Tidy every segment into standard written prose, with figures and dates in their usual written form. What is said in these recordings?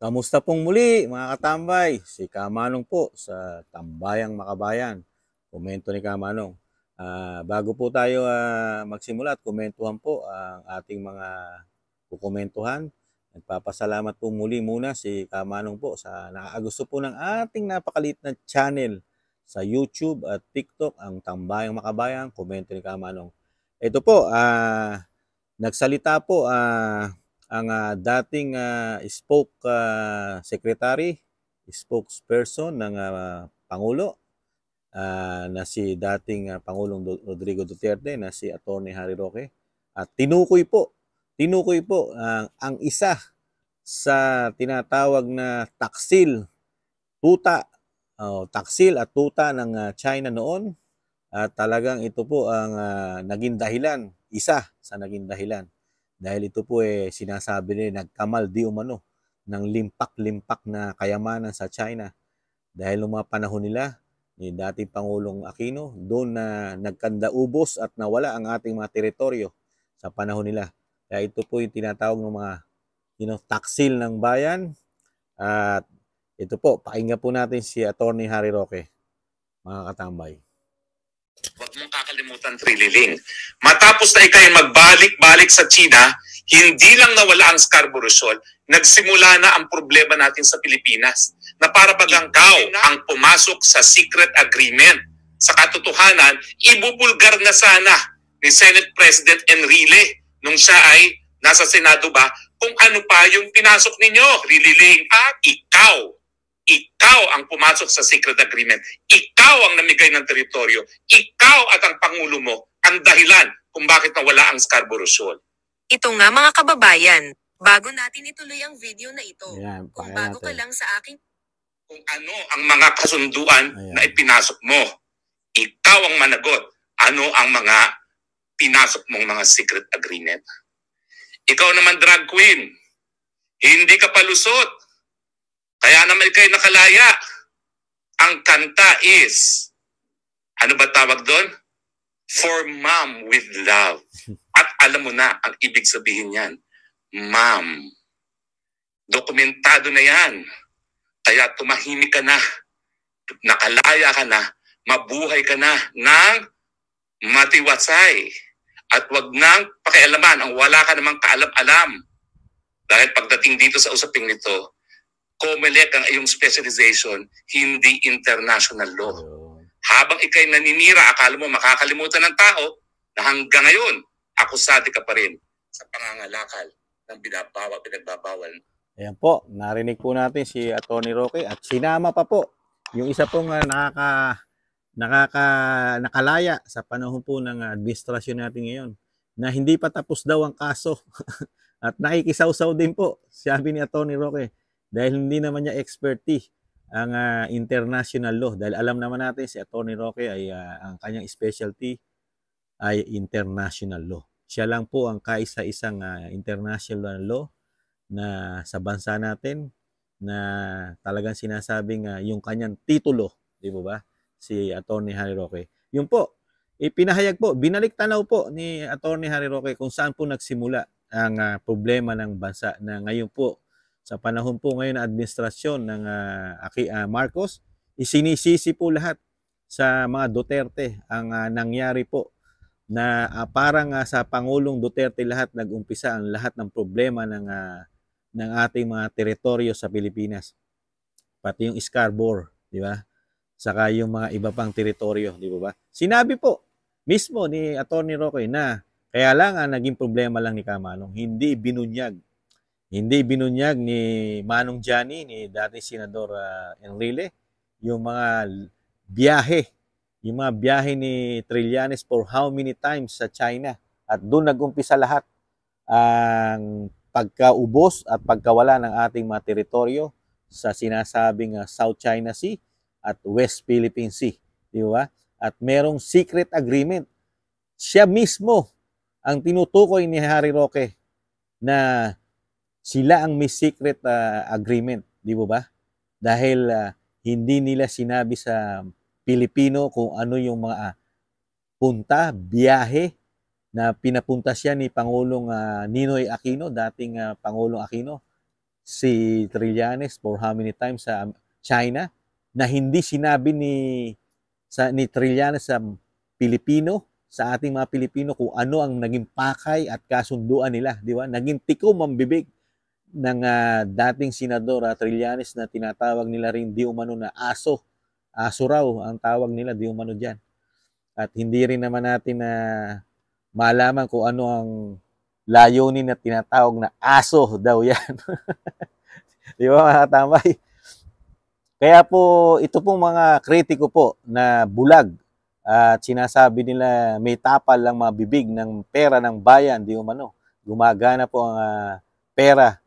Kamusta pong muli mga katambay? Si Kamanong po sa Tambayang Makabayan. Komento ni Kamanong. Bago po tayo magsimula at komentuhan po ang ating mga kukomentuhan, nagpapasalamat po muli muna si Kamanong po sa nakakagusto po ng ating napakalit na channel sa YouTube at TikTok, ang Tambayang Makabayan. Komento ni Kamanong. Ito po, nagsalita po ang dating spokesperson ng Pangulo na si dating Pangulong Rodrigo Duterte na si Atty. Harry Roque at tinukoy po ang isa sa tinatawag na taksil at tuta ng China noon at talagang ito po ang naging dahilan, isa sa naging dahilan. Dahil ito po sinasabi nila nagkamal di umano ng limpak-limpak na kayamanan sa China. Dahil noong mga panahon nila ni dating Pangulong Aquino, doon na nagkandaubos at nawala ang ating mga teritoryo sa panahon nila. Kaya ito po yung tinatawag ng mga taksil ng bayan. At ito po, pakinggan po natin si Atty. Harry Roque, mga katambay. Huwag mong kakalimutan, Trililing. Matapos na ikay magbalik-balik sa China, hindi lang nawala ang Scarborough Shoal, nagsimula na ang problema natin sa Pilipinas. Na para bagang ikaw ang pumasok sa secret agreement. Sa katotohanan, ibubulgar na sana ni Senate President Enrile nung siya ay nasa Senado ba kung ano pa yung pinasok ninyo, Trililing. At ikaw ang pumasok sa secret agreement. Ikaw ang namigay ng teritoryo. Ikaw at ang Pangulo mo ang dahilan kung bakit nawala ang Scarborough Shoal. Ito nga mga kababayan, bago natin ituloy ang video na ito, Ayan, kung bago ka lang sa aking... Kung ano ang mga kasunduan na ipinasok mo, ikaw ang managot. Ano ang mga pinasok mong mga secret agreement? Ikaw naman, drag queen, hindi ka palusot. Kaya naman kayo nakalaya. Ang kanta is, ano ba tawag doon? For Mom with Love. At alam mo na, ang ibig sabihin yan, Mom. Dokumentado na yan. Kaya tumahimik ka na, nakalaya ka na, mabuhay ka na ng matiwasay. At wag nang pakialaman ang wala ka namang kaalam-alam. Dahil pagdating dito sa usaping nito, COMELEC ang iyong specialization, hindi international law. Habang ikay naninira, akala mo makakalimutan ng tao na hanggang ngayon, akusado ka pa rin sa pangangalakal ng pinagbabawal. Ayan po, narinig po natin si Atty. Roque at sinama pa po yung isa pong nakalaya sa panahon po ng administrasyon natin ngayon na hindi pa tapos daw ang kaso at nakikisaw-saw din po, sabi ni Atty. Roque. Dahil hindi naman niya expertise ang international law. Dahil alam naman natin si Atty. Roque ay ang kanyang specialty ay international law. Siya lang po ang kaisa-isang international law na sa bansa natin na talagang sinasabing yung kanyang titulo, di ba? Si Atty. Harry Roque. Yun po, ipinahayag po, binalik tanaw po ni Atty. Harry Roque kung saan po nagsimula ang problema ng bansa na ngayon po sa panahon po ngayon na administrasyon ng Marcos, isinisisi po lahat sa mga Duterte ang nangyari po na parang sa Pangulong Duterte lahat nag-umpisa ang lahat ng problema ng ating mga teritoryo sa Pilipinas. Pati yung Scarborough, di ba? Saka yung mga iba pang teritoryo, di ba? Sinabi po mismo ni Atty. Roque na kaya lang naging problema lang ni Kamanong, hindi binunyag ni Manong Johnny, ni dating Senador Enrile, yung mga biyahe ni Trillanes for how many times sa China. At doon nag-umpisa lahat ang pagkaubos at pagkawala ng ating mga teritoryo sa sinasabing South China Sea at West Philippine Sea. Di ba? At merong secret agreement. Siya mismo ang tinutukoy ni Harry Roque na sila ang may secret agreement, di ba? Dahil hindi nila sinabi sa Pilipino kung ano yung mga biyahe na pinapunta siya ni Pangulong Ninoy Aquino, dating Pangulong Aquino. si Trillanes for how many times sa China na hindi sinabi ni Trillanes sa Pilipino, sa ating mga Pilipino kung ano ang naging pakay at kasunduan nila, di ba? Naging tikom ang bibig ng dating senador Trillanes na tinatawag nila rin di umano na aso. Aso raw ang tawag nila di umano diyan. At hindi rin naman natin na malaman kung ano ang layunin na tinatawag na aso daw yan. Di ba mga katambay? Kaya po, ito pong mga kritiko po na bulag at sinasabi nila may tapal lang mga bibig ng pera ng bayan, di umano. Gumagana po ang pera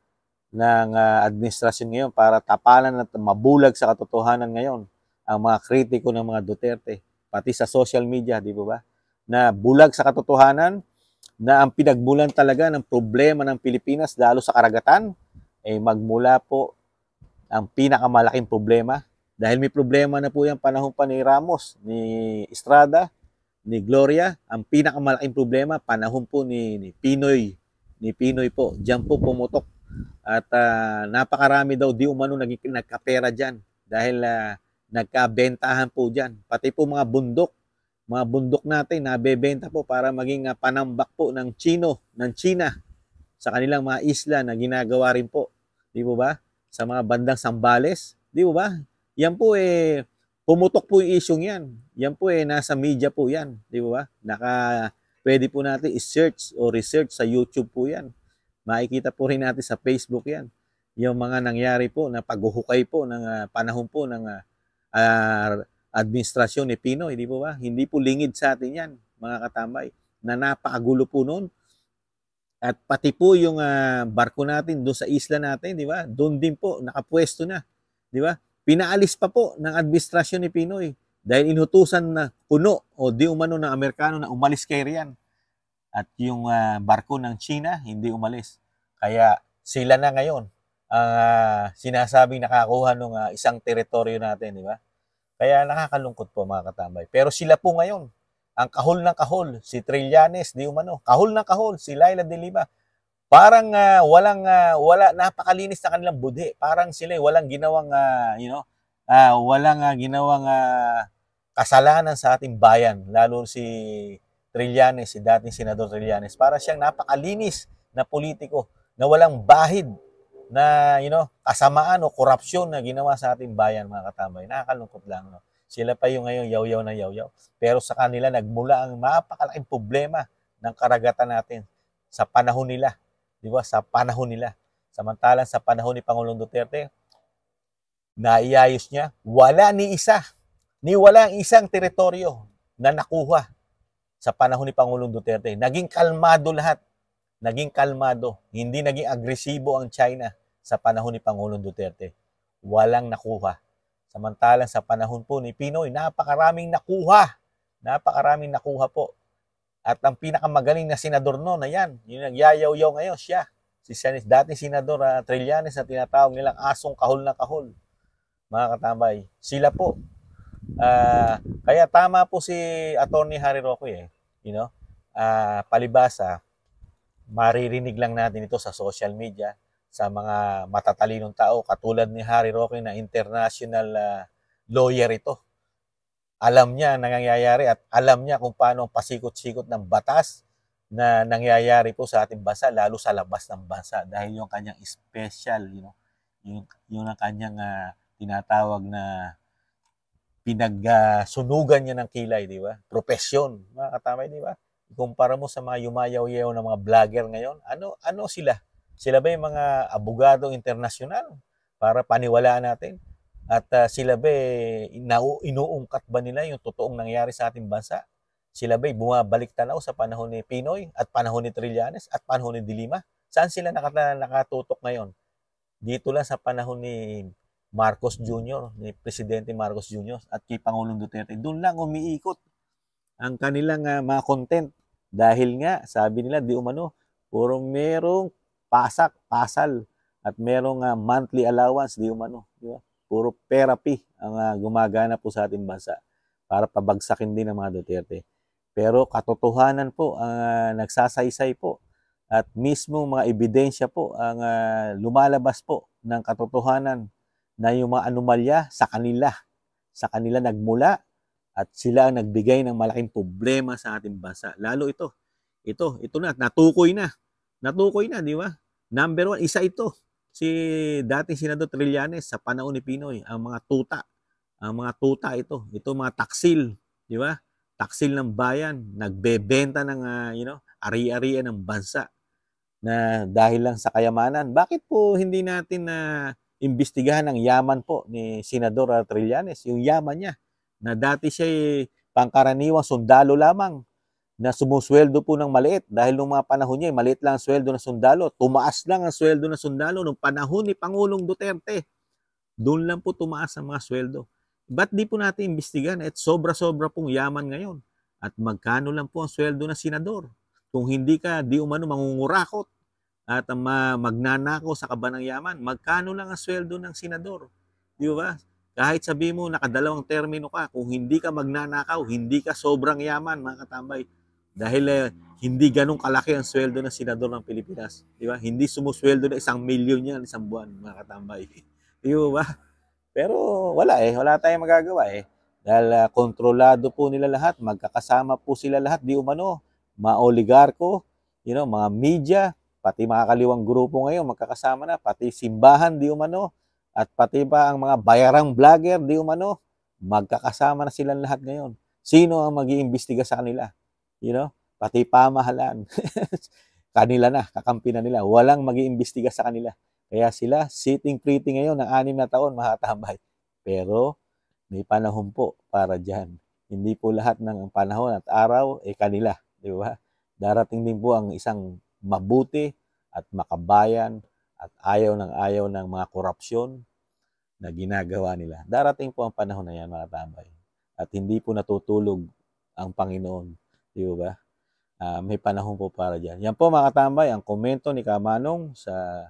ng administrasyon ngayon para tapalan at mabulag sa katotohanan ngayon ang mga kritiko ng mga Duterte, pati sa social media, di ba? Na bulag sa katotohanan, na ang pinagmulan talaga ng problema ng Pilipinas lalo sa karagatan ay magmula po ang pinakamalaking problema dahil may problema na po yan panahon pa ni Ramos, ni Estrada, ni Gloria. Ang pinakamalaking problema panahon po ni Pinoy po. Diyan po pumutok at napakarami daw di umano nagkapera diyan dahil nagkabentahan po diyan. Pati po mga bundok natin nabebenta po para maging panambak po ng China sa kanilang mga isla na ginagawa rin po. Di ba? Sa mga bandang Zambales, di ba? Yan po pumutok po yung isyong yan. Yan po nasa media po yan, di ba? Pwede po natin i-search o research sa YouTube po yan. Makikita po rin natin sa Facebook yan. Yung mga nangyari po na paghuhukay po ng panahon po ng administrasyon ni Pinoy, di ba? Hindi po lingid sa atin yan, mga katambay, na napakagulo po noon. At pati po yung barko natin doon sa isla natin, di ba? Doon din po nakapwesto na, di ba? Pinaalis pa po ng administrasyon ni Pinoy dahil inutusan na kuno o di umano ng Amerikano na umalis kay Rian. At yung barko ng China hindi umalis. Kaya sila na ngayon ang sinasabing nakakuha ng isang teritoryo natin, di ba? Kaya nakakalungkot po mga katambay. Pero sila po ngayon, ang kahol ng kahol, si Trillanes, di umano, kahol ng kahol, si Laila de Lima, parang wala, napakalinis na kanilang budhi. Parang sila walang ginawang, ginawang kasalanan sa ating bayan. Lalo si Trillanes, si dating Senador Trillanes, para siyang napakalinis na politiko na walang bahid na kasamaan o korupsyon na ginawa sa ating bayan, mga katambay. Nakakalungkot lang, no? Sila pa yung ngayon yaw-yaw na yaw-yaw. Pero sa kanila nagmula ang napakalaking problema ng karagatan natin sa panahon nila, di ba? Sa panahon nila. Samantalang sa panahon ni Pangulong Duterte, naiayos niya, wala isang teritoryo na nakuha sa panahon ni Pangulong Duterte. Naging kalmado lahat. Naging kalmado, hindi naging agresibo ang China sa panahon ni Pangulong Duterte. Walang nakuha. Samantalang sa panahon po ni Pinoy, napakaraming nakuha. Napakaraming nakuha po. At ang pinakamagaling na senador noon, ayan, yung nagyayaw-yaw ngayon, siya. Si dating senador Trillanes na tinatawag nilang asong kahol na kahol. Mga katambay, sila po. Kaya tama po si Atty. Harry Roque, palibasa, maririnig lang natin ito sa social media, sa mga matatalinong tao katulad ni Harry Roque na international lawyer ito. Alam niya ang nangyayari at alam niya kung paano pasikot-sikot ng batas na nangyayari po sa ating bansa, lalo sa labas ng bansa dahil yung kanyang special, yung ang kanyang tinatawag na pinagsunugan niya ng kilay, di ba? Profesyon, mga katamay, di ba? Ikumpara mo sa mga yumayaw-yaw ng mga vlogger ngayon, ano sila? Sila ba yung mga abogado internasyonal para paniwalaan natin? At sila ba inuungkat ba nila yung totoong nangyari sa ating bansa? Sila ba bumabalik tanaw sa panahon ni Pinoy at panahon ni Trillanes at panahon ni de Lima? Saan sila nakatutok ngayon? Dito lang sa panahon ni Marcos Jr., ni Presidente Marcos Jr. at kay Pangulong Duterte. Doon lang umiikot ang kanilang mga content. Dahil nga, sabi nila, di umano, puro merong pasal, at merong monthly allowance, di umano. Di ba? Puro therapy ang gumagana po sa ating bansa para pabagsakin din ng mga Duterte. Pero katotohanan po, ang nagsasaysay po at mismo mga ebidensya po ang lumalabas po ng katotohanan na yung mga anomalya sa kanila nagmula at sila ang nagbigay ng malaking problema sa ating bansa. Lalo ito na, natukoy na, di ba? Number 1, isa ito, si dating Senador Trillanes sa panahon ni Pinoy, ang mga tuta ito mga taksil, di ba? Taksil ng bayan, nagbebenta ng ari-arian ng bansa na dahil lang sa kayamanan. Bakit po hindi natin imbestigahan ang yaman po ni Senador Trillanes, yung yaman niya na dati siya pangkaraniwang sundalo lamang na sumusweldo po ng maliit dahil nung mga panahon niya, maliit lang ang sweldo ng sundalo. Tumaas lang ang sweldo ng sundalo nung panahon ni Pangulong Duterte. Doon lang po tumaas ang mga sweldo. Ba't di po natin imbestigahan? At sobra-sobra pong yaman ngayon. At magkano lang po ang sweldo ng senador? Kung hindi ka di umano mangungurakot at magnanakaw sa kaban ng yaman, magkano lang ang sweldo ng senador? Di ba? Kahit sabi mo nakadalawang termino ka, kung hindi ka magnanakaw, hindi ka sobrang yaman, mga katambay. Dahil hindi ganun kalaki ang sweldo ng senador ng Pilipinas. Di ba? Hindi sumusweldo na 1 milyon yan isang buwan, mga katambay. Di ba? Pero wala tayong magagawa Dahil kontrolado po nila lahat, magkakasama po sila lahat, di umano, mga oligarko, mga media, pati mga kaliwang grupo ngayon, magkakasama na, pati simbahan, di umano, at pati pa ang mga bayarang vlogger, di umano, magkakasama na silang lahat ngayon. Sino ang mag-iimbestiga sa kanila? Pati pamahalaan. Kanila na, kakampi na nila. Walang mag-iimbestiga sa kanila. Kaya sila, sitting pretty ngayon ng 6 na taon, makatambay. Pero, may panahon po para dyan. Hindi po lahat ng panahon at araw, kanila. Di ba? Darating din po ang isang mabuti at makabayan at ayaw ng mga korupsyon na ginagawa nila. Darating po ang panahon na yan, mga tambay. At hindi po natutulog ang Panginoon. Di ba? May panahon po para dyan. Yan po, mga tambay, ang komento ni Kamanong sa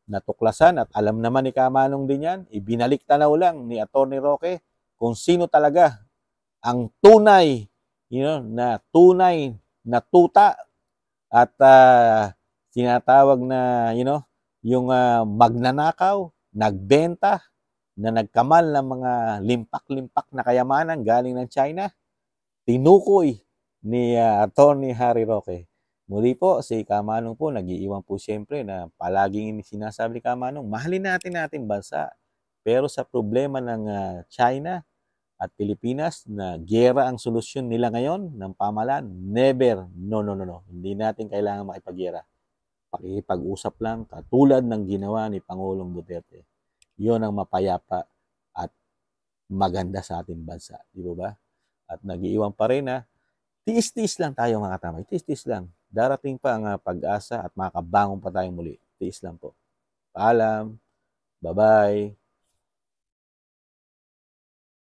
natuklasan at alam naman ni Kamanong din yan. Ibinalik tanaw lang ni Atty. Roque kung sino talaga ang tunay na tuta at tinatawag na yung magnanakaw, nagbenta, na nagkamal ng mga limpak-limpak na kayamanan galing ng China, tinukoy ni Atty. Harry Roque. Muli po, si Kamanong po, nag-iiwan po siyempre na palaging sinasabi ni Kamanong, mahalin natin bansa. Pero sa problema ng China at Pilipinas na giyera ang solusyon nila ngayon ng pamahalaan, never, no. Hindi natin kailangan makipaggiyera. Pakikipag-usap lang katulad ng ginawa ni Pangulong Duterte. Yon ang mapayapa at maganda sa ating bansa. Di ba? At nag-iiwan pa rin tiis-tiis lang tayo, mga tamay. Tiis-tiis lang. Darating pa ang pag-asa at makabangon pa tayong muli. Tiis lang po. Paalam. Bye-bye.